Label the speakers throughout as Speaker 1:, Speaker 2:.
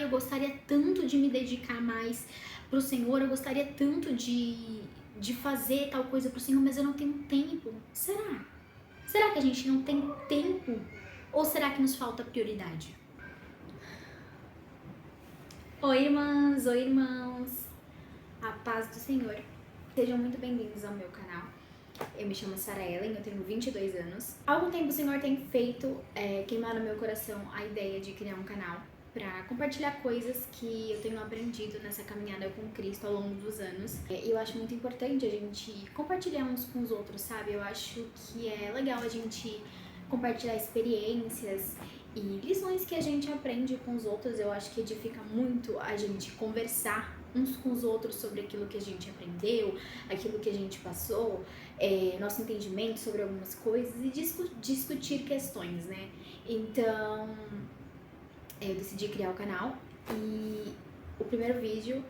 Speaker 1: eu gostaria tanto de me dedicar mais pro Senhor, eu gostaria tanto de fazer tal coisa pro Senhor, mas eu não tenho tempo. Será? Será que a gente não tem tempo? Ou será que nos falta prioridade? Oi, irmãs, oi, irmãos. A paz do Senhor. Sejam muito bem-vindos ao meu canal. Eu me chamo Sarah Ellen, eu tenho 22 anos. Há algum tempo o Senhor tem feito queimar no meu coração a ideia de criar um canal para compartilhar coisas que eu tenho aprendido nessa caminhada com Cristo ao longo dos anos. E eu acho muito importante a gente compartilhar uns com os outros, sabe? Eu acho que é legal a gente compartilhar experiências e lições que a gente aprende com os outros. Eu acho que edifica muito a gente conversar uns com os outros sobre aquilo que a gente aprendeu, aquilo que a gente passou, nosso entendimento sobre algumas coisas e discutir questões, né? Então, eu decidi criar o canal e o primeiro vídeo,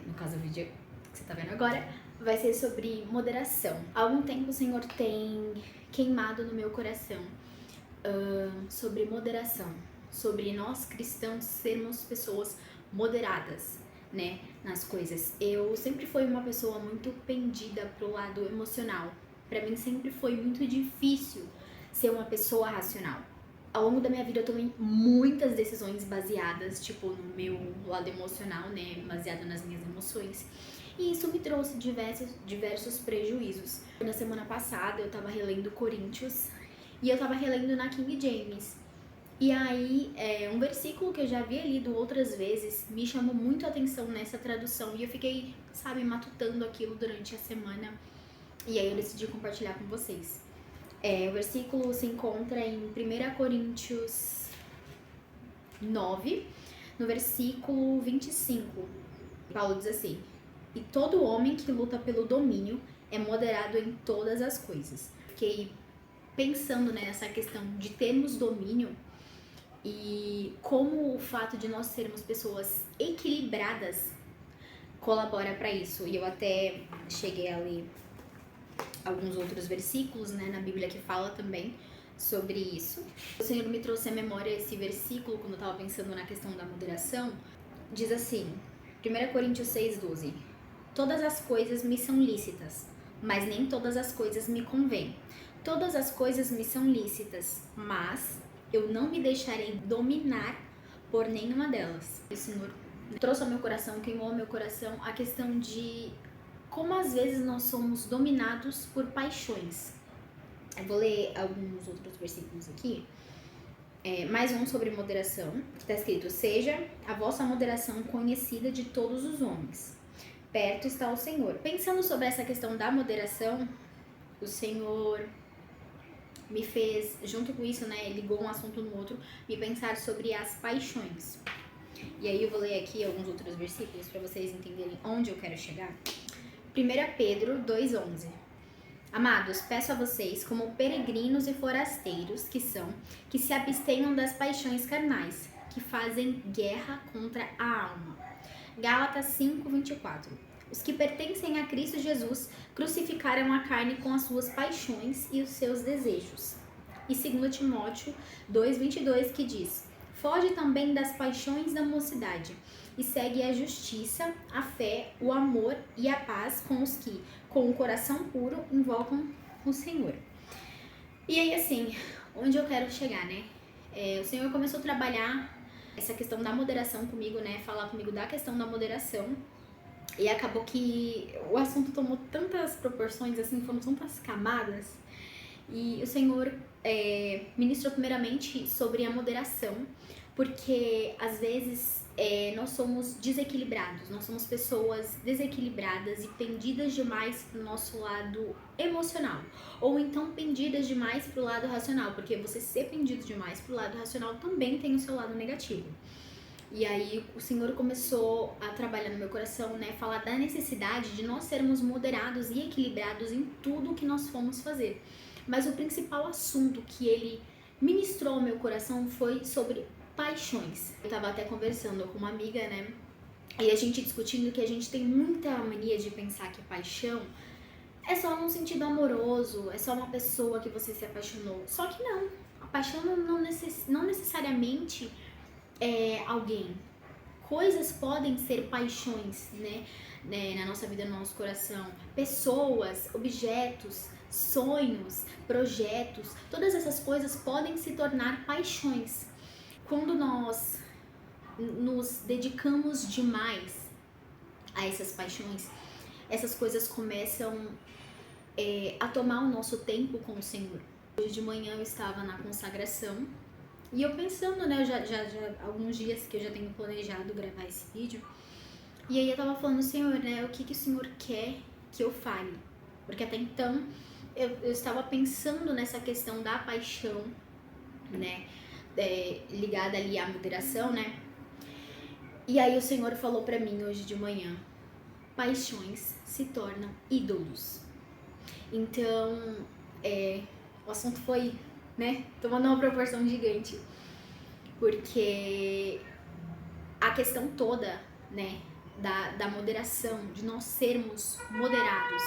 Speaker 1: no caso o vídeo que você tá vendo agora, vai ser sobre moderação. Há algum tempo o Senhor tem queimado no meu coração sobre moderação, sobre nós cristãos sermos pessoas moderadas, né, nas coisas. Eu sempre fui uma pessoa muito pendida pro lado emocional. Pra mim sempre foi muito difícil ser uma pessoa racional. Ao longo da minha vida eu tomei muitas decisões baseadas, tipo, no meu lado emocional, né, baseado nas minhas emoções. E isso me trouxe diversos prejuízos. Na semana passada eu tava relendo Coríntios e eu tava relendo na King James. E aí, um versículo que eu já havia lido outras vezes me chamou muito a atenção nessa tradução. E eu fiquei, sabe, matutando aquilo durante a semana. E aí eu decidi compartilhar com vocês. O versículo se encontra em 1 Coríntios 9, no versículo 25. Paulo diz assim: e todo homem que luta pelo domínio é moderado em todas as coisas. Fiquei pensando nessa questão de termos domínio e como o fato de nós sermos pessoas equilibradas colabora para isso. E eu até cheguei a ler alguns outros versículos, né, na Bíblia que fala também sobre isso. O Senhor me trouxe à memória esse versículo quando eu estava pensando na questão da moderação. Diz assim, 1 Coríntios 6,12: todas as coisas me são lícitas, mas nem todas as coisas me convêm. Todas as coisas me são lícitas, mas eu não me deixarei dominar por nenhuma delas. O Senhor trouxe ao meu coração, queimou ao meu coração a questão de como às vezes nós somos dominados por paixões. Eu vou ler alguns outros versículos aqui. Mais um sobre moderação, que está escrito: seja a vossa moderação conhecida de todos os homens. Perto está o Senhor. Pensando sobre essa questão da moderação, o Senhor me fez, junto com isso, né, ligou um assunto no outro, me pensar sobre as paixões. E aí eu vou ler aqui alguns outros versículos para vocês entenderem onde eu quero chegar. 1 Pedro 2,11: amados, peço a vocês, como peregrinos e forasteiros que são, que se abstenham das paixões carnais, que fazem guerra contra a alma. Gálatas 5:24: os que pertencem a Cristo Jesus crucificaram a carne com as suas paixões e os seus desejos. E 2 Timóteo 2:22, que diz: foge também das paixões da mocidade e segue a justiça, a fé, o amor e a paz com os que, com o coração puro, invocam o Senhor. E aí, assim, onde eu quero chegar, né? O Senhor começou a trabalhar essa questão da moderação comigo, né? Falar comigo da questão da moderação. E acabou que o assunto tomou tantas proporções, assim, foram tantas camadas. E o Senhor ministrou primeiramente sobre a moderação, porque às vezes nós somos desequilibrados, nós somos pessoas desequilibradas e pendidas demais pro nosso lado emocional, ou então pendidas demais pro lado racional, porque você ser pendido demais pro lado racional também tem o seu lado negativo. E aí o Senhor começou a trabalhar no meu coração, né, falar da necessidade de nós sermos moderados e equilibrados em tudo que nós formos fazer. Mas o principal assunto que Ele ministrou ao meu coração foi sobre paixões. Eu tava até conversando com uma amiga, né, e a gente discutindo que a gente tem muita mania de pensar que paixão é só num sentido amoroso, é só uma pessoa que você se apaixonou. Só que não, a paixão não necessariamente alguém. Coisas podem ser paixões, né? Na nossa vida, no nosso coração. Pessoas, objetos, sonhos, projetos, todas essas coisas podem se tornar paixões. Quando nós nos dedicamos demais a essas paixões, essas coisas começam a tomar o nosso tempo com o Senhor. Hoje de manhã eu estava na consagração e eu pensando, né, já alguns dias que eu já tenho planejado gravar esse vídeo, e aí eu tava falando, Senhor, né, o que o Senhor quer que eu fale? Porque até então eu estava pensando nessa questão da paixão, né, ligada ali à moderação, né? E aí o Senhor falou pra mim hoje de manhã, paixões se tornam ídolos. Então, o assunto foi, né, tomando uma proporção gigante, porque a questão toda, né, da moderação, de nós sermos moderados,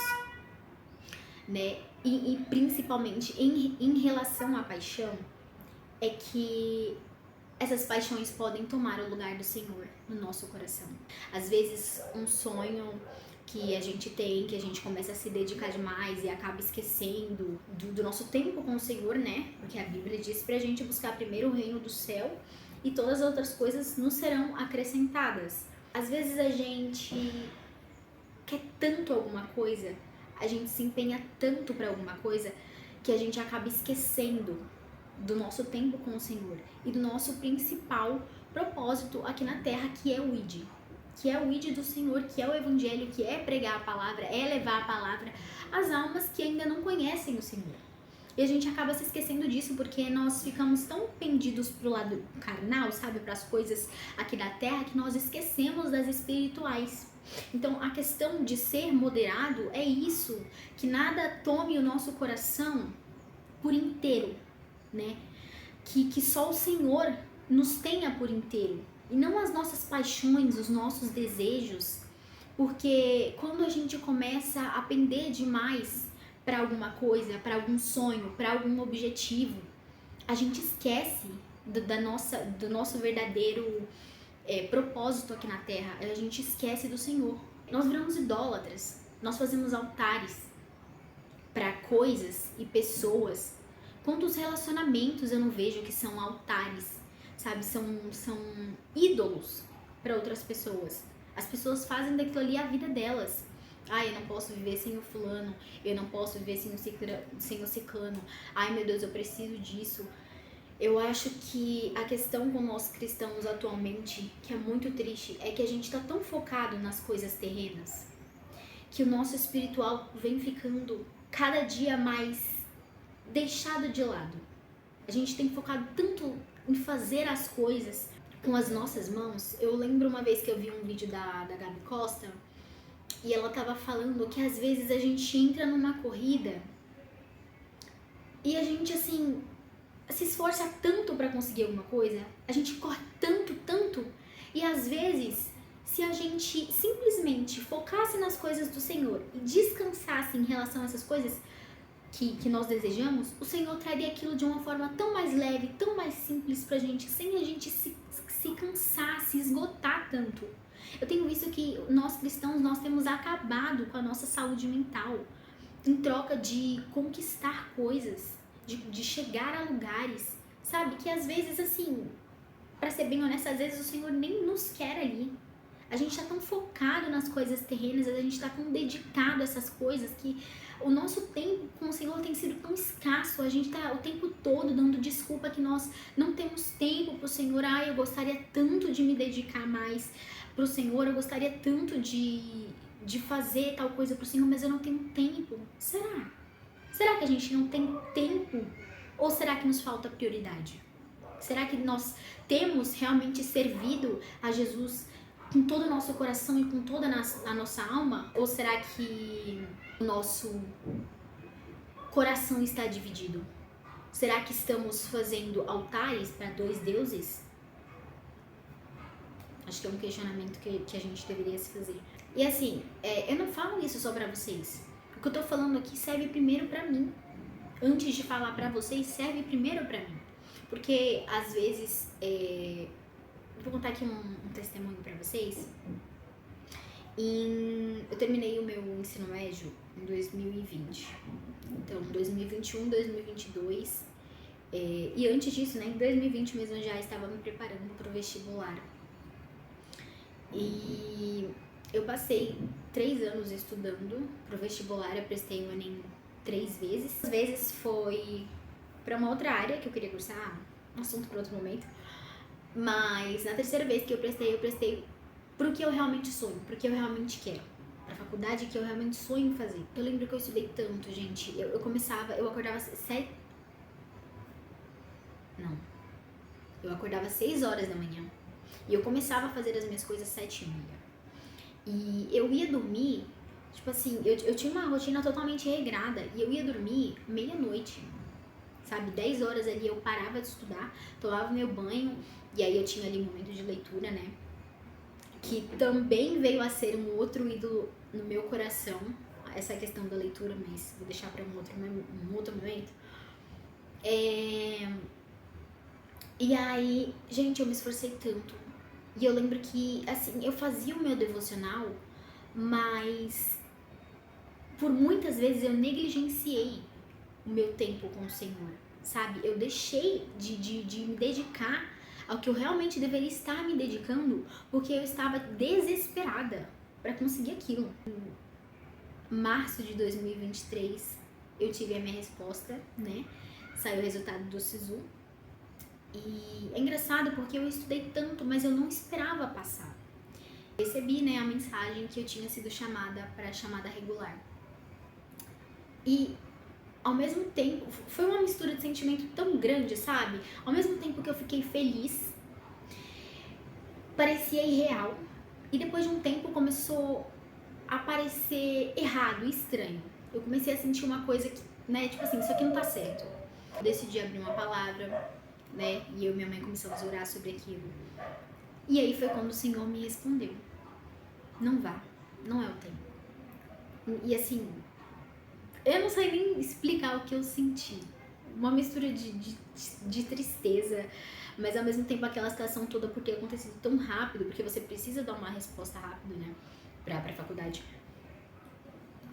Speaker 1: né, e principalmente em relação à paixão, é que essas paixões podem tomar o lugar do Senhor no nosso coração. Às vezes, um sonho que a gente tem, que a gente começa a se dedicar demais e acaba esquecendo do nosso tempo com o Senhor, né? Porque a Bíblia diz pra gente buscar primeiro o reino do céu e todas as outras coisas nos serão acrescentadas. Às vezes a gente quer tanto alguma coisa, a gente se empenha tanto pra alguma coisa que a gente acaba esquecendo do nosso tempo com o Senhor e do nosso principal propósito aqui na terra, que é o ID. Que é o ID do Senhor, que é o Evangelho, que é pregar a palavra, é levar a palavra às almas que ainda não conhecem o Senhor. E a gente acaba se esquecendo disso porque nós ficamos tão pendidos pro lado carnal, sabe, para as coisas aqui da terra, que nós esquecemos das espirituais. Então, a questão de ser moderado é isso, que nada tome o nosso coração por inteiro, né? Que só o Senhor nos tenha por inteiro e não as nossas paixões, os nossos desejos, porque quando a gente começa a pender demais para alguma coisa, para algum sonho, para algum objetivo, a gente esquece do nosso verdadeiro propósito aqui na Terra, a gente esquece do Senhor. Nós viramos idólatras, nós fazemos altares para coisas e pessoas. Quantos relacionamentos eu não vejo que são altares, sabe? São ídolos para outras pessoas. As pessoas fazem daquilo ali a vida delas. Ai, eu não posso viver sem o fulano, eu não posso viver sem o ciclano. Ai, meu Deus, eu preciso disso. Eu acho que a questão com nós cristãos atualmente, que é muito triste, é que a gente tá tão focado nas coisas terrenas, que o nosso espiritual vem ficando cada dia mais deixado de lado. A gente tem focado tanto em fazer as coisas com as nossas mãos. Eu lembro uma vez que eu vi um vídeo da Gabi Costa e ela tava falando que às vezes a gente entra numa corrida e a gente, assim, se esforça tanto para conseguir alguma coisa, a gente corre tanto, e às vezes, se a gente simplesmente focasse nas coisas do Senhor e descansasse em relação a essas coisas que nós desejamos, o Senhor traria aquilo de uma forma tão mais leve, tão mais simples pra gente, sem a gente se cansar, se esgotar tanto. Eu tenho visto que nós cristãos, nós temos acabado com a nossa saúde mental em troca de conquistar coisas, de chegar a lugares, sabe? Que às vezes, assim, pra ser bem honesta, às vezes o Senhor nem nos quer ali. A gente tá tão focado nas coisas terrenas, a gente tá tão dedicado a essas coisas que o nosso tempo com o Senhor tem sido tão escasso. A gente tá o tempo todo dando desculpa que nós não temos tempo pro Senhor. Ai, eu gostaria tanto de me dedicar mais pro Senhor, eu gostaria tanto de fazer tal coisa pro Senhor, mas eu não tenho tempo. Será? Será que a gente não tem tempo? Ou será que nos falta prioridade? Será que nós temos realmente servido a Jesus com todo o nosso coração e com toda a nossa alma? Ou será que o nosso coração está dividido? Será que estamos fazendo altares para dois deuses? Acho que é um questionamento que a gente deveria se fazer. E assim, eu não falo isso só pra vocês. O que eu tô falando aqui serve primeiro pra mim. Antes de falar pra vocês, serve primeiro pra mim. Porque às vezes Vou contar aqui um testemunho pra vocês. Eu terminei o meu ensino médio em 2020. Então, 2021, 2022. E antes disso, né, em 2020 mesmo, eu já estava me preparando para o vestibular. E eu passei 3 anos estudando para o vestibular, eu prestei o Enem 3 vezes. Às vezes foi para uma outra área que eu queria cursar, um assunto para outro momento. Mas na terceira vez que eu prestei pro que eu realmente sonho, pro que eu realmente quero, pra faculdade que eu realmente sonho em fazer. Eu lembro que eu estudei tanto, gente. Eu acordava eu acordava 6 horas da manhã e eu começava a fazer as minhas coisas 7h30. E eu ia dormir, tipo assim, eu tinha uma rotina totalmente regrada e eu ia dormir meia-noite, sabe? 10 horas ali eu parava de estudar, tomava meu banho e aí eu tinha ali um momento de leitura, né? Que também veio a ser um outro ídolo no meu coração, essa questão da leitura, mas vou deixar para um outro momento. E aí, gente, eu me esforcei tanto. E eu lembro que, assim, eu fazia o meu devocional, mas por muitas vezes eu negligenciei o meu tempo com o Senhor, sabe? Eu deixei de me dedicar ao que eu realmente deveria estar me dedicando, porque eu estava desesperada para conseguir aquilo. Em março de 2023, eu tive a minha resposta, né? Saiu o resultado do SISU. E é engraçado porque eu estudei tanto, mas eu não esperava passar. Recebi, né, a mensagem que eu tinha sido chamada para a chamada regular. E ao mesmo tempo, foi uma mistura de sentimento tão grande, sabe? Ao mesmo tempo que eu fiquei feliz, parecia irreal. E depois de um tempo começou a parecer errado, estranho. Eu comecei a sentir uma coisa que, né, tipo assim, isso aqui não tá certo. Eu decidi abrir uma palavra, né, e eu e minha mãe começamos a orar sobre aquilo. E aí foi quando o Senhor me respondeu: não vá, não é o tempo. E assim, eu não sei nem explicar o que eu senti. Uma mistura de tristeza, mas ao mesmo tempo aquela situação toda por ter acontecido tão rápido, porque você precisa dar uma resposta rápida, né, pra faculdade.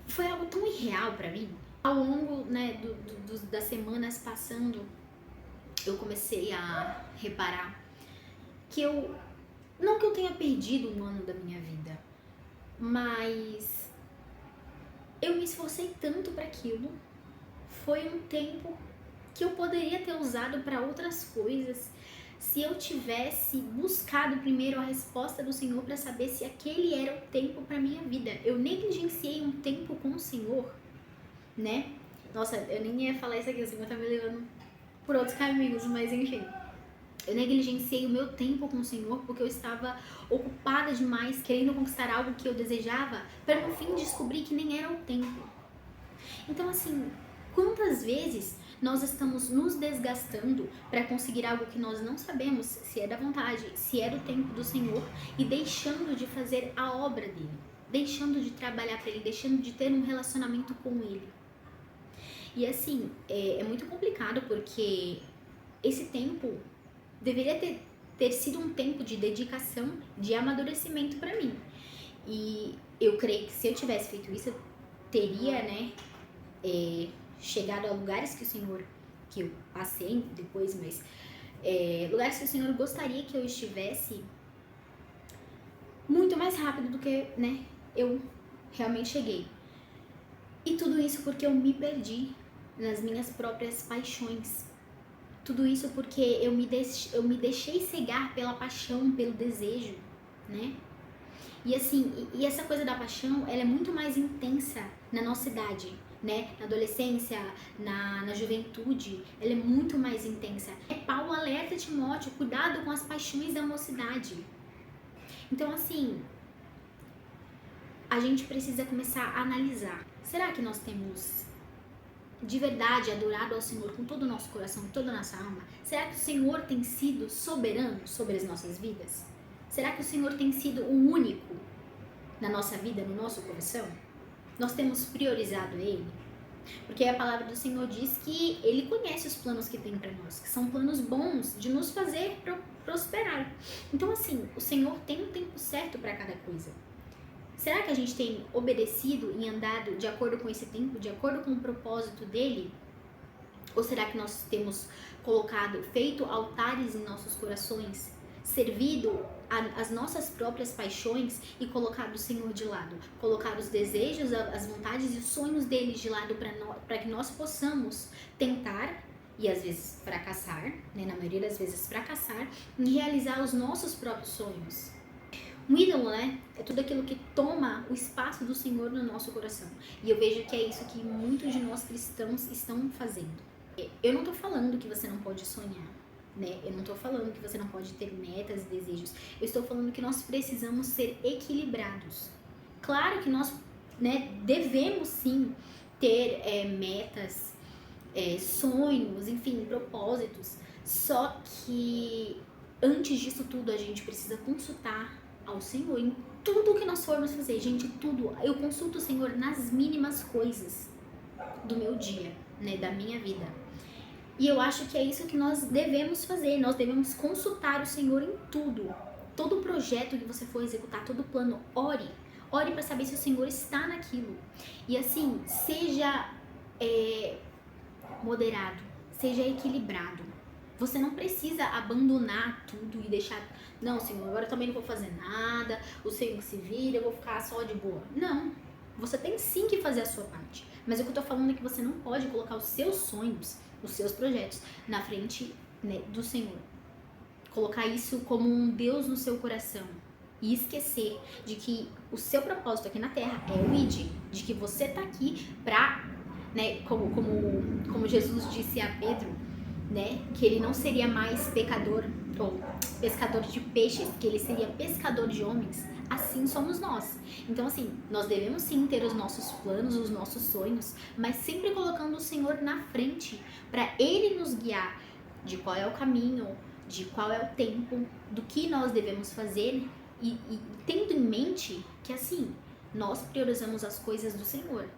Speaker 1: Foi algo tão irreal pra mim. Ao longo, né, das semanas passando, eu comecei a reparar que não que eu tenha perdido um ano da minha vida, mas eu me esforcei tanto para aquilo. Foi um tempo que eu poderia ter usado para outras coisas se eu tivesse buscado primeiro a resposta do Senhor para saber se aquele era o tempo para minha vida. Eu negligenciei um tempo com o Senhor, né? Nossa, eu nem ia falar isso aqui, o Senhor tá me levando por outros caminhos, mas enfim. Eu negligenciei o meu tempo com o Senhor porque eu estava ocupada demais, querendo conquistar algo que eu desejava, para no fim descobrir que nem era o tempo. Então, assim, quantas vezes nós estamos nos desgastando para conseguir algo que nós não sabemos se é da vontade, se é do tempo do Senhor, e deixando de fazer a obra dele, deixando de trabalhar para ele, deixando de ter um relacionamento com ele. E assim, é muito complicado porque esse tempo deveria ter sido um tempo de dedicação, de amadurecimento para mim. E eu creio que se eu tivesse feito isso, eu teria, né, chegado a lugares que o Senhor, que eu passei depois, mas lugares que o Senhor gostaria que eu estivesse muito mais rápido do que, né, eu realmente cheguei. E tudo isso porque eu me perdi nas minhas próprias paixões. Tudo isso porque eu me deixei cegar pela paixão, pelo desejo, né? E assim, e essa coisa da paixão, ela é muito mais intensa na nossa idade, né? Na adolescência, na juventude, ela é muito mais intensa. Paulo alerta Timóteo, cuidado com as paixões da mocidade. Então assim, a gente precisa começar a analisar. Será que nós temos de verdade adorado ao Senhor com todo o nosso coração, com toda a nossa alma? Será que o Senhor tem sido soberano sobre as nossas vidas? Será que o Senhor tem sido o único na nossa vida, no nosso coração? Nós temos priorizado Ele? Porque a palavra do Senhor diz que Ele conhece os planos que tem para nós, que são planos bons de nos fazer prosperar. Então, assim, o Senhor tem um tempo certo para cada coisa. Será que a gente tem obedecido e andado de acordo com esse tempo, de acordo com o propósito dele? Ou será que nós temos feito altares em nossos corações, servido as nossas próprias paixões e colocado o Senhor de lado, colocado os desejos, as vontades e os sonhos dele de lado para que nós possamos tentar e às vezes fracassar, né, na maioria das vezes fracassar, em realizar os nossos próprios sonhos. Um ídolo, né, é tudo aquilo que toma o espaço do Senhor no nosso coração. E eu vejo que é isso que muitos de nós cristãos estão fazendo. Eu não tô falando que você não pode sonhar, né? Eu não tô falando que você não pode ter metas e desejos. Eu estou falando que nós precisamos ser equilibrados. Claro que nós, né, devemos sim ter metas, sonhos, enfim, propósitos. Só que antes disso tudo a gente precisa consultar ao Senhor em tudo que nós formos fazer. Gente, tudo. Eu consulto o Senhor nas mínimas coisas do meu dia, né, da minha vida. E eu acho que é isso que nós devemos fazer. Nós devemos consultar o Senhor em tudo. Todo projeto que você for executar, todo plano, ore. Ore para saber se o Senhor está naquilo. E assim, seja moderado, seja equilibrado. Você não precisa abandonar tudo e deixar... Não, Senhor, agora eu também não vou fazer nada. O Senhor se vira, eu vou ficar só de boa. Não. Você tem sim que fazer a sua parte. Mas o que eu tô falando é que você não pode colocar os seus sonhos, os seus projetos na frente, né, do Senhor. Colocar isso como um Deus no seu coração. E esquecer de que o seu propósito aqui na Terra é o ID. De que você tá aqui pra, né, como Jesus disse a Pedro, né, que ele não seria mais pecador ou pescador de peixes, que ele seria pescador de homens. Assim somos nós. Então, assim, nós devemos sim ter os nossos planos, os nossos sonhos, mas sempre colocando o Senhor na frente, para Ele nos guiar de qual é o caminho, de qual é o tempo, do que nós devemos fazer e tendo em mente que, assim, nós priorizamos as coisas do Senhor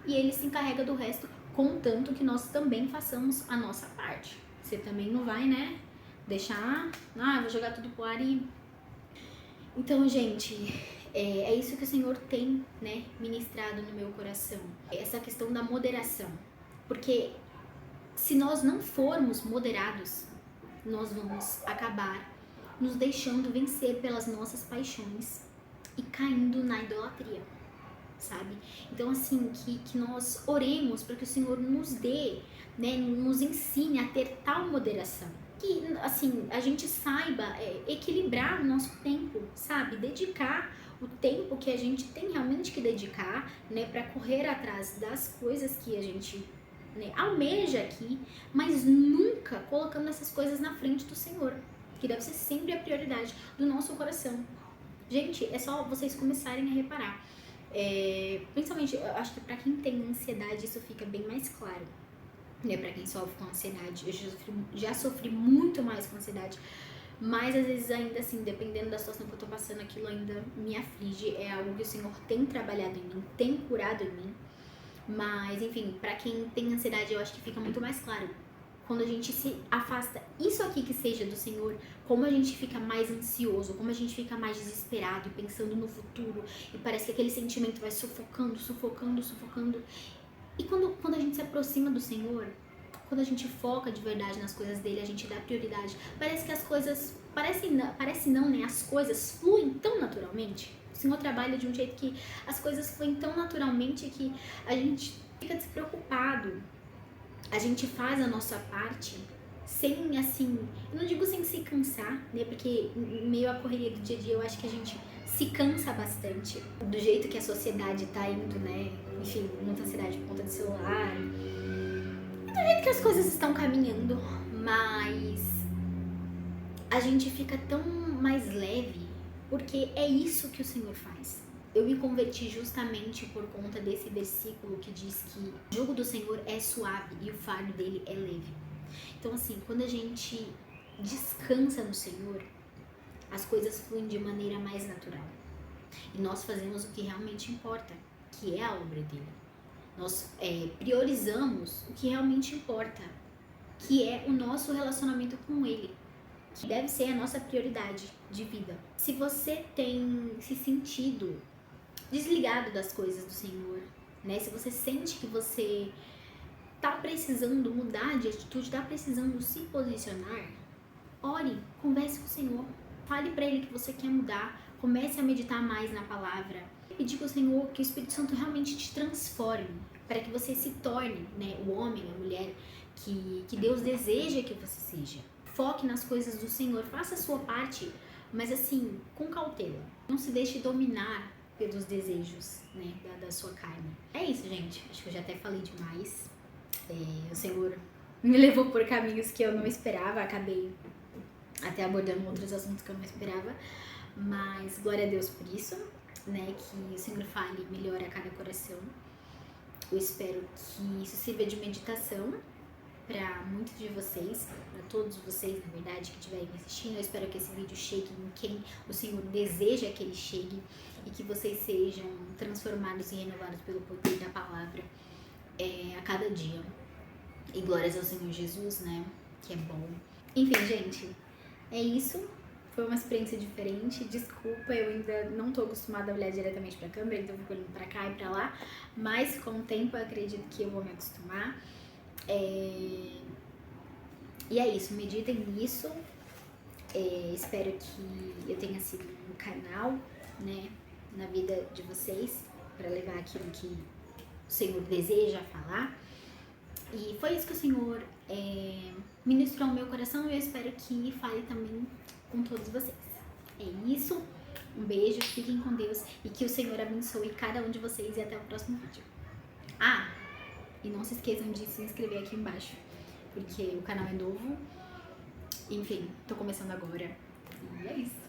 Speaker 1: e Ele se encarrega do resto, contanto que nós também façamos a nossa parte. Você também não vai, né, deixar, vou jogar tudo pro ar e... Então, gente, é isso que o Senhor tem, né, ministrado no meu coração. Essa questão da moderação. Porque se nós não formos moderados, nós vamos acabar nos deixando vencer pelas nossas paixões e caindo na idolatria, sabe? Então, assim, que nós oremos para que o Senhor nos dê, né, nos ensine a ter tal moderação. Que, assim, a gente saiba equilibrar o nosso tempo, sabe? Dedicar o tempo que a gente tem realmente que dedicar, né, para correr atrás das coisas que a gente, né, almeja aqui, mas nunca colocando essas coisas na frente do Senhor, que deve ser sempre a prioridade do nosso coração. Gente, é só vocês começarem a reparar. Principalmente, eu acho que para quem tem ansiedade isso fica bem mais claro. Né, pra quem sofre com ansiedade, eu já sofri muito mais com ansiedade, mas às vezes ainda assim, dependendo da situação que eu tô passando, aquilo ainda me aflige, é algo que o Senhor tem trabalhado em mim, tem curado em mim, mas enfim, pra quem tem ansiedade eu acho que fica muito mais claro, quando a gente se afasta, isso aqui que seja do Senhor, como a gente fica mais ansioso, como a gente fica mais desesperado e pensando no futuro, e parece que aquele sentimento vai sufocando, e quando a gente se aproxima do Senhor, quando a gente foca de verdade nas coisas dele, a gente dá prioridade, parece que as coisas, parece não, né? As coisas fluem tão naturalmente. O Senhor trabalha de um jeito que as coisas fluem tão naturalmente que a gente fica despreocupado. A gente faz a nossa parte sem, assim, eu não digo sem se cansar, né? Porque meio a correria do dia a dia eu acho que a gente se cansa bastante do jeito que a sociedade tá indo, né? Enfim, muita ansiedade por conta do celular, do jeito que as coisas estão caminhando, mas a gente fica tão mais leve porque é isso que o Senhor faz. Eu me converti justamente por conta desse versículo que diz que o jugo do Senhor é suave e o fardo dele é leve. Então, assim, quando a gente descansa no Senhor, as coisas fluem de maneira mais natural. E nós fazemos o que realmente importa, que é a obra dele. Nós priorizamos o que realmente importa, que é o nosso relacionamento com Ele, que deve ser a nossa prioridade de vida. Se você tem se sentido desligado das coisas do Senhor, né? Se você sente que você tá precisando mudar de atitude, tá precisando se posicionar, ore, converse com o Senhor, fale para Ele que você quer mudar, comece a meditar mais na palavra, pedir com o Senhor que o Espírito Santo realmente te transforme, para que você se torne, né, o homem, a mulher que Deus deseja que você seja. Foque nas coisas do Senhor, faça a sua parte, mas assim, com cautela. Não se deixe dominar pelos desejos, né, da sua carne. É isso, gente. Acho que eu já até falei demais. O Senhor me levou por caminhos que eu não esperava, acabei até abordando outros assuntos que eu não esperava, mas glória a Deus por isso, né, que o Senhor fale melhor a cada coração. Eu espero que isso sirva de meditação para muitos de vocês, para todos vocês, na verdade, que estiverem me assistindo. Eu espero que esse vídeo chegue em quem o Senhor deseja que ele chegue e que vocês sejam transformados e renovados pelo poder da palavra a cada dia. E glórias ao Senhor Jesus, né, que é bom. Enfim, gente, é isso. Foi uma experiência diferente. Desculpa, eu ainda não tô acostumada a olhar diretamente pra câmera, então eu fico olhando pra cá e pra lá. Mas com o tempo eu acredito que eu vou me acostumar. E é isso, meditem nisso. Espero que eu tenha sido um canal, né, na vida de vocês, para levar aquilo que o Senhor deseja falar. E foi isso que o Senhor ministrou ao meu coração e eu espero que fale também com todos vocês. É isso, um beijo, fiquem com Deus e que o Senhor abençoe cada um de vocês e até o próximo vídeo. E não se esqueçam de se inscrever aqui embaixo, porque o canal é novo. Enfim, tô começando agora. E é isso.